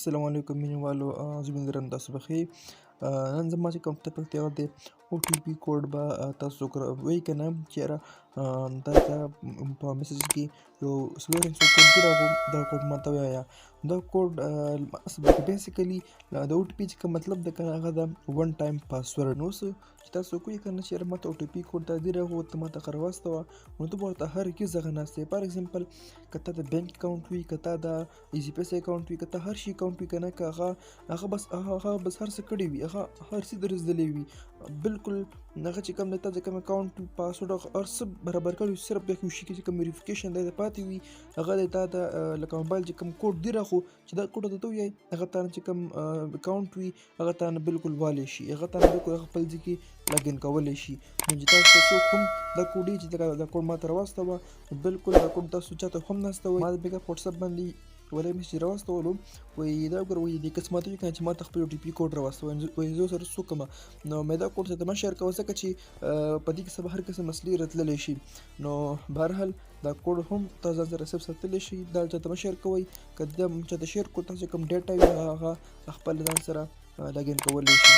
السلام علیکم مینوالو، زه امید لرم تاسو به ښه یئ. نن زما چې کوم ټاپک دی هغه دی OTP کوډ به تاسو وایي که نه چې یاره تا ته په میسج کې یو څلور هندسو کوډ دی راغو، دغه کوډ ماته ووایه. دا کوډ بیسیکلي د OTP چې کوم مطلب دی که نه هغه ده ون ټایم پاسورډ. نو اوس چې تاسو کوئ که نه چې یاره ماته OTP کوډ دا دی راغو، ته ماته هغه راواستوه، نو ته به ورته هر کیز هغه ناست یې. فار ایګزامپل که تا د بینک اکاونټ وي، که تا د ایزي پیسې اکاونټ وي، که تا هر شي اکاونټ وي که نه، که هغه بس هر څه کړي وي، هغه هر څه در زدلی وي، بالکل هغه چې کوم دی تا چې کوم اکاونټ پاسورډ هر څه برابر کړي وي، صرف یو شي کې چې کوم ویریفیکیشن دی پاتې وي، هغه دی تا د لکه موبایل چې کوم کوډ دی راخو چې دا کوډ ته ووایي، هغه تا نه چې کوم اکاونټ وي هغه تا نه بالکل والی شي، هغه تا نه بالکل هغه خپل ځای کې لاګین کولی شي. نو چې تاسو ته څوک هم دا کوډ وي چې دا کوډ ماته راواستوه، بالکل دا کوډ تاسو چاته هم نه استوئ. ما د بیګ اپ واتساپ باندې ولی میسج راواستولو، وایي دا وګوره وایي دې کس ماته وایي که نه چې ماته خپل OTP کوډ راواستوه. وایي زه ورسره څه وکړمه؟ نو مې دا کوډ چاته مه شیر کوه، ځکه چې په دې کې سبا هر قسم مسلې راتللی شي. نو بهرحال دا کوډ هم تاسو ځان سره سیف ساتلی شئ، دا چاته مه شیر کوئ. که دا چاته شیر کړو تاسو کوم ډیټا وي هغه خپل ځان سره لاګین کولی شي.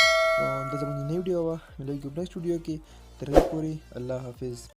دا زموږ نوې ویډیو وه، ملګري نیکسټ ویډیو کې، تر هغې پورې الله حافظ.